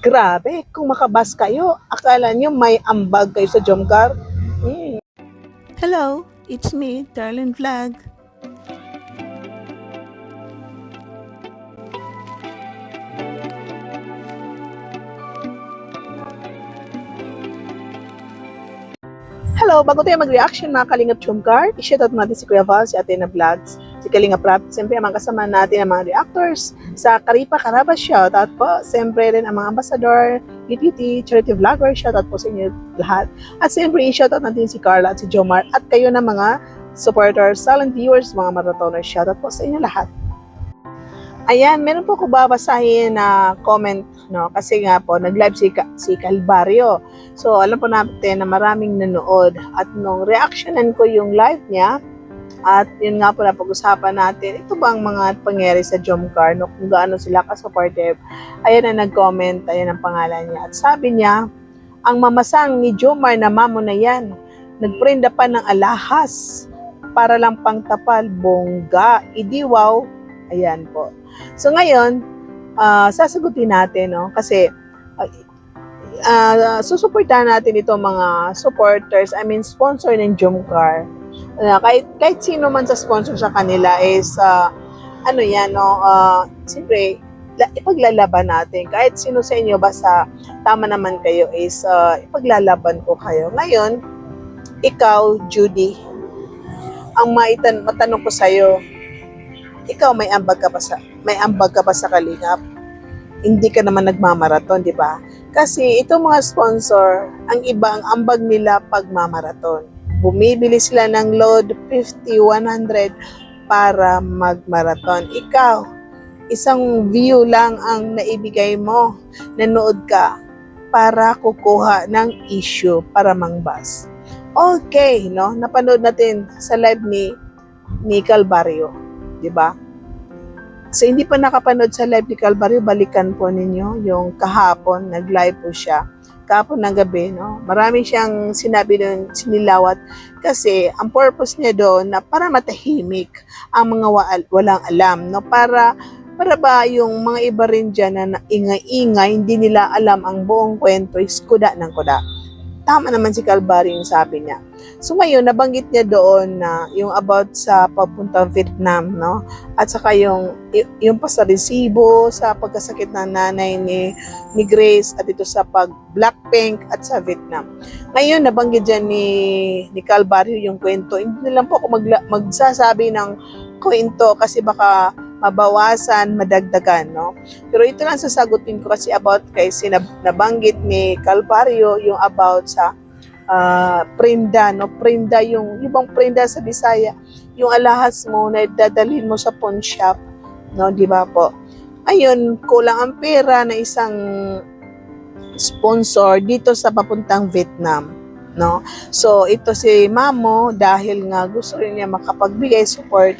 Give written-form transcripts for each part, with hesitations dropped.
Grabe, kung makabas kayo, akala nyo may ambag kayo sa Jomcar? Hello, it's me, Darlene Vlog. Hello, bago tayo mag-reaction mga Kalingap Jomcar, i-shoutout natin si Kuya Val, si Ate na Vlogs, si Kalingap Rap, siyempre ang mga kasama natin ang mga reactors sa Karipa Karaba, shoutout po, siyempre rin ang mga ambassador, beauty, charity vlogger, shoutout po sa inyo lahat. At siyempre i-shoutout natin si Carla at si Jomar at kayo na mga supporters, silent viewers, mga marathoners, shoutout po sa inyo lahat. Ayan, meron po ko babasahin na comment, no? Kasi nga po, nag-live si Calvario. So, alam po natin na maraming nanood. At nung reactionan ko yung live niya, at yun nga po na pag-usapan natin, ito bang mga pangyari sa Jomcar, no? Kung gaano sila ka-supportive. Ayan na nag-comment, ayan ang pangalan niya. At sabi niya, ang mamasang ni Jomar na mamo na yan, nagprenda pa ng alahas para lang pangtapal, bongga, idiwaw. Ayan po. So ngayon, sasagutin natin, no? Kasi susuportahan natin itong mga supporters, sponsor ng Jomcar. Kahit sino man sa sponsor sa kanila is, ano yan, no? Siyempre, ipaglalaban natin. Kahit sino sa inyo, basta tama naman kayo is, ipaglalaban ko kayo. Ngayon, ikaw, Judy, ang matanong ko sa'yo, ikaw may ambag ka ba sa Kalingap? Hindi ka naman nagmamaraton, di ba? Kasi itong mga sponsor, ang iba ang ambag nila pag mamaraton. Bumibili sila ng load 50, 100 para magmaraton. Ikaw, isang view lang ang naibigay mo. Nanood ka para kukuha ng issue para mangbas. Okay, no? Napanood natin sa live ni Calvario. Diba? So, hindi pa nakapanood sa live ni Calvario, balikan po ninyo yung kahapon, nag-live po siya. Kahapon ng gabi, no? Marami siyang sinabi doon, sinilawat. Kasi, ang purpose niya doon, na para matahimik ang mga walang alam, no? Para ba yung mga iba rin dyan na ingay-ingay, hindi nila alam ang buong kwento, is kuda ng kuda. Tama naman si Calvario yung sabi niya. So ngayon, nabanggit niya doon na yung about sa papuntang Vietnam, no? At saka yung pa sa resibo, sa pagkasakit ng nanay ni Grace, at ito sa pag-Blackpink at sa Vietnam. Ngayon, nabanggit dyan ni Calvario yung kwento. Hindi lang po ako magsasabi ng kwento kasi baka mabawasan, madagdagan, no? Pero ito lang sasagutin ko kasi about kay nabanggit ni Calvario yung about sa prenda, no? Prenda yung bang prenda sa Bisaya, yung alahas mo na dadalhin mo sa pawn shop, no? Di ba po? Ayun, kulang ang pera na isang sponsor dito sa papuntang Vietnam, no? So ito si Mamo, dahil nga gusto rin niya makapagbigay support,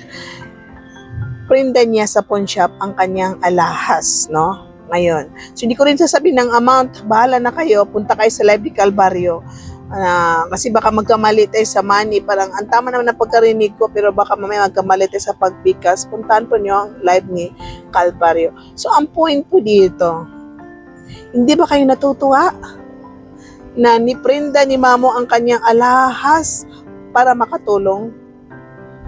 prenda niya sa pawn shop ang kanyang alahas, no? Ngayon. So, hindi ko rin sasabihin ng amount. Bahala na kayo. Punta kayo sa live ni Calvario. Kasi baka magkamali tayo sa money. Parang, ang tama naman na pagkarinig ko, pero baka mamaya magkamali tayo sa pagbikas. Puntahan po niyo ang live ni Calvario. So, ang point po dito, hindi ba kayo natutuwa na niprenda ni Mamo ang kanyang alahas para makatulong?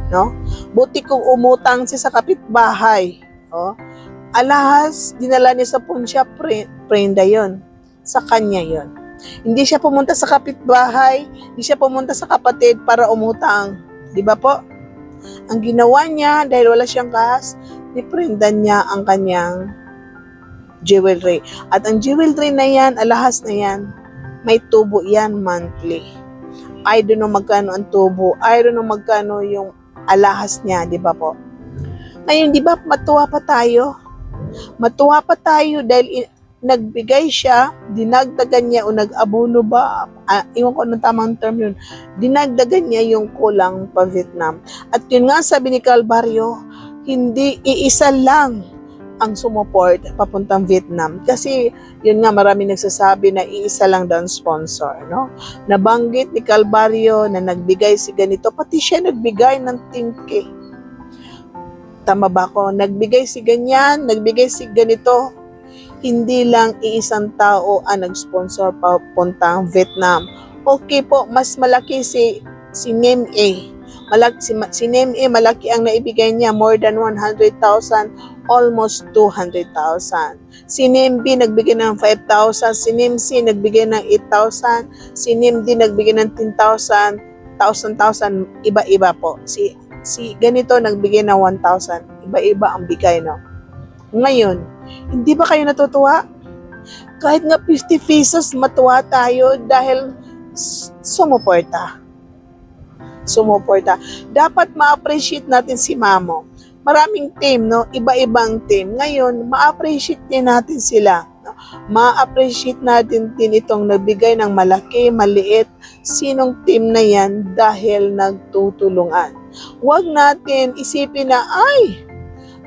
No? Buti kung umutang siya sa kapitbahay. Oh. Alahas, dinala niya sa pawn shop, prenda yon. Sa kanya yon. Hindi siya pumunta sa kapitbahay, hindi siya pumunta sa kapatid para umutang. Di ba po? Ang ginawa niya, dahil wala siyang cash, niprenda niya ang kanyang jewelry. At ang jewelry na yan, alahas na yan, may tubo yan monthly. I don't know magkano ang tubo. I don't know magkano yung alahas niya, di ba po? Ngayon, di ba, matuwa pa tayo? Matuwa pa tayo dahil nagbigay siya, dinagdagan niya o nag-abuno ba? Iwan ko anong tamang term yun. Dinagdagan niya yung kulang pa Vietnam. At yun nga sabi ni Calvario, hindi iisa lang ang sumuport papuntang Vietnam. Kasi yun nga, marami nagsasabi na iisa lang daw ang sponsor, no? Nabanggit ni Calvario na nagbigay si ganito, pati siya nagbigay ng tingke. Tama ba ko? Nagbigay si ganyan, nagbigay si ganito. Hindi lang iisang tao ang nag-sponsor papuntang Vietnam. Okay po, mas malaki si Name A. Si Name A, malaki ang naibigay niya, more than 100,000, almost 200,000. Si Name B nagbigay ng 5,000, si Name C nagbigay ng 8,000, si Name D nagbigay ng 10,000, 1,000, iba-iba po. Si ganito nagbigay ng 1,000, iba-iba ang bigay, no? Ngayon, hindi ba kayo natutuwa? Kahit nga 50 pesos, matuwa tayo dahil sumuporta. Dapat ma-appreciate natin si Mamo. Maraming team, no? Iba-ibang team. Ngayon, ma-appreciate din natin sila. No? Ma-appreciate natin din itong nagbigay ng malaki, maliit, sinong team na yan dahil nagtutulungan. Huwag natin isipin na, ay,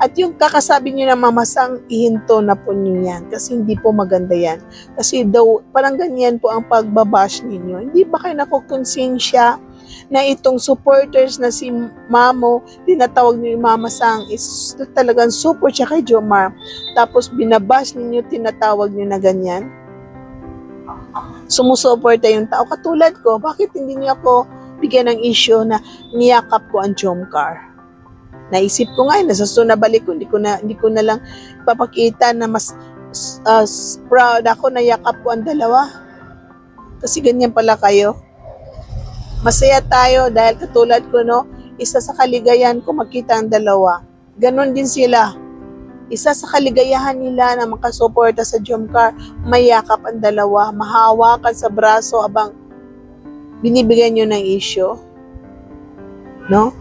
at yung kakasabi niyo na mamasang, ihinto na po niyo yan. Kasi hindi po maganda yan. Kasi daw, parang ganyan po ang pagbabash ninyo. Hindi ba kayo nakukonsensya na itong supporters na si Mamo, tinatawag niyo yung mamasang, is talagang support siya kay Jomar. Tapos binabash ninyo, tinatawag niyo na ganyan. Sumusuporta yung tao. Katulad ko, bakit hindi niyo ako bigyan ng issue na niyakap ko ang Jomcar? Naisip ko nga, nabalik ko, hindi ko na lang papakita na mas proud ako na yakap ko ang dalawa. Kasi ganyan pala kayo. Masaya tayo dahil katulad ko, no, isa sa kaligayahan ko makita ang dalawa. Ganon din sila. Isa sa kaligayahan nila na makasuporta sa Jomcar, mayakap ang dalawa, mahawakan sa braso habang binibigyan nyo ng issue. No?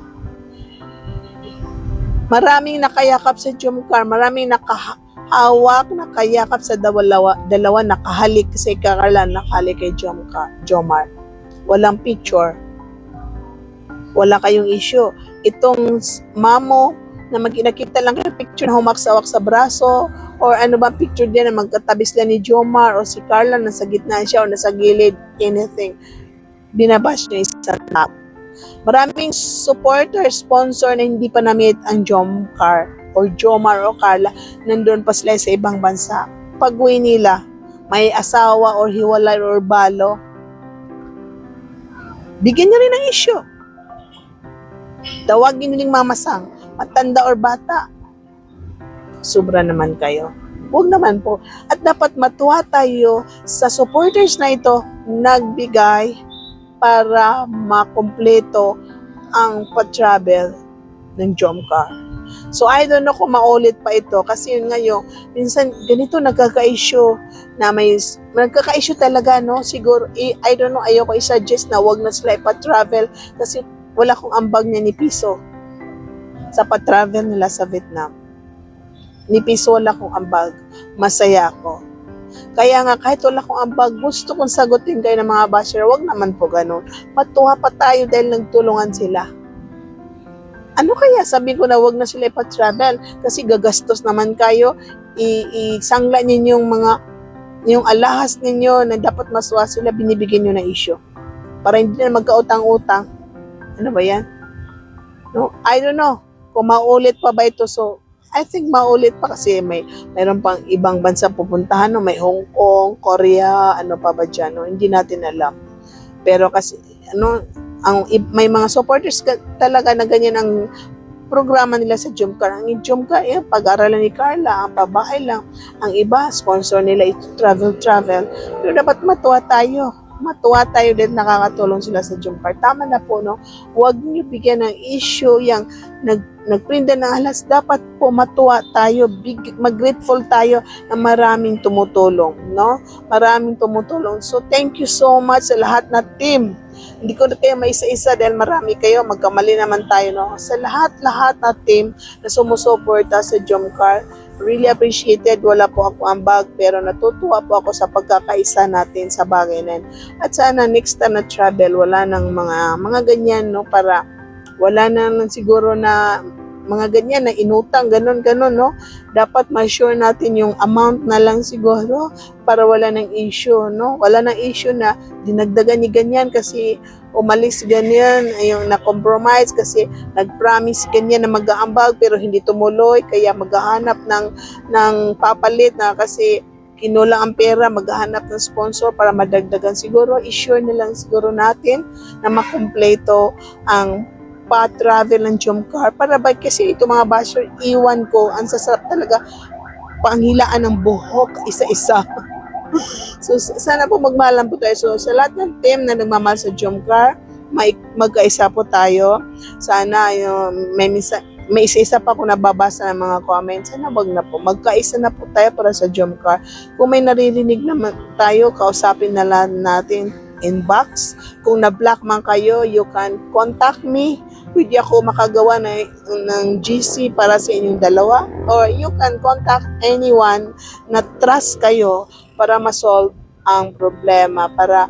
Maraming nakayakap sa Jomcar, maraming nakahawak, nakayakap sa dalawa nakahalik kasi Carla, nakahalik kay Jomar. Walang picture. Wala kayong issue. Itong Mamo, na nakita lang kayo picture na humaksawak sa braso, or ano ba picture din na magkatabi sila ni Jomar o si Carla, nasa gitna siya o nasa gilid, anything. Binabash niya isang tap. Maraming supporter, sponsor na hindi pa na-meet ang Jomcar or Jomar o Carla, nandun pa sila sa ibang bansa. Pag-uwi nila, may asawa or hiwalay or balo, bigyan niyo rin ng issue. Tawagin niyo ring mamasang, matanda or bata. Sobra naman kayo. Huwag naman po. At dapat matuwa tayo sa supporters na ito nagbigay para makumpleto ang pa-travel ng Jomcar. So I don't know kung maulit pa ito kasi yun ngayon, minsan ganito nagkaka-issue na nagkaka-issue talaga, no? Siguro, I don't know, ayoko i-suggest na wag na sila pa-travel kasi wala kong ambag niya ni Piso sa pa-travel nila sa Vietnam. Ni Piso wala kong ambag. Masaya ako. Kaya nga, kahit wala kong ambag, gusto kong sagutin kayo ng mga basher, wag naman po ganun. Matuwa pa tayo dahil nagtulungan sila. Ano kaya? Sabi ko na wag na sila ipa-travel kasi gagastos naman kayo. Isangla ninyo yung alahas ninyo na dapat maswa sila, binibigyan nyo na issue. Para hindi na magkautang-utang. Ano ba yan? No? I don't know kung maulit pa ba ito. So, I think maulit pa kasi mayroon pang ibang bansa pupuntahan, no? May Hong Kong, Korea, ano pa ba dyan, no? Hindi natin alam. Pero kasi, may mga supporters talaga na ganyan ang programa nila sa Jomcar. Ang Jomcar, pag-aralan ni Carla, ang pabahay lang. Ang iba, sponsor nila ito, travel. Pero dapat matuwa tayo. Matuwa tayo din, nakakatulong sila sa Jomcar. Tama na po, no? Huwag niyo bigyan ng issue yung nagprinda ng alas. Dapat po matuwa tayo, mag-grateful tayo na maraming tumutulong, no? Maraming tumutulong. So, thank you so much sa lahat na team. Hindi ko na kayo maisa-isa dahil marami kayo, magkamali naman tayo, no? Sa lahat na team na sumusuporta sa Jomcar, really appreciated. Wala po ako ambag, pero natutuwa po ako sa pagkakaisa natin sa bagay na yun. At sana next time na travel, wala nang mga ganyan, no? Para wala na siguro na mga ganyan na inutang, ganun, no? Dapat ma-sure natin yung amount na lang siguro para wala ng issue, no? Wala ng issue na dinagdagan ni ganyan kasi umalis ganyan, yung na-compromise kasi nag-promise ganyan na mag-aambag pero hindi tumuloy, kaya maghahanap ng papalit na kasi kinulang ang pera, maghahanap ng sponsor para madagdagan. Siguro, i-sure na lang siguro natin na makumpleto ang pa-travel ng Jomcar para ba kasi ito mga basher, iwan ko, ang sasarap talaga panghilaan ng buhok isa-isa. So, sana po magmahalan po tayo. So, sa lahat ng team na nagmamahal sa Jomcar, magkaisa po tayo. Sana may isa-isa pa ako nababasa ng mga comments. Sana wag na po. Magkaisa na po tayo para sa Jomcar. Kung may naririnig naman tayo, kausapin na lang natin inbox. Kung na-block man kayo, you can contact me. Pwede ako makagawa ng GC para sa inyong dalawa. Or you can contact anyone na trust kayo para ma-solve ang problema. Para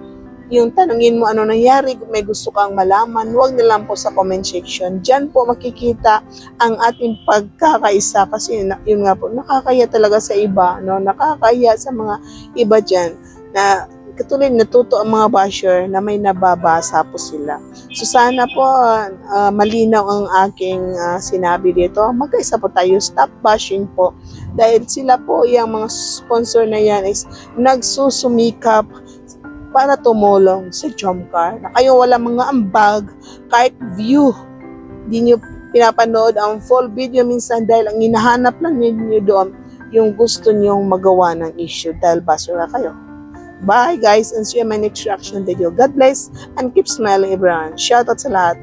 yung tanungin mo ano nangyari, kung may gusto kang malaman, huwag na lang po sa comment section. Diyan po makikita ang ating pagkakaisa kasi yun nga po, nakakaya talaga sa iba, no? Nakakaya sa mga iba dyan na katuloy natuto ang mga basher na may nababasa po sila. So sana po malinaw ang aking sinabi dito. Magkaisa po tayo, stop bashing po. Dahil sila po, yung mga sponsor na yan is nagsusumikap para tumulong sa Jomcar. Na kayo wala mga ambag, kahit view, di nyo pinapanood ang full video minsan dahil ang hinahanap lang ninyo doon yung gusto nyong magawa ng issue dahil basura kayo. Bye guys, and see you in my next reaction video. God bless and keep smiling everyone. Shoutout sa lahat.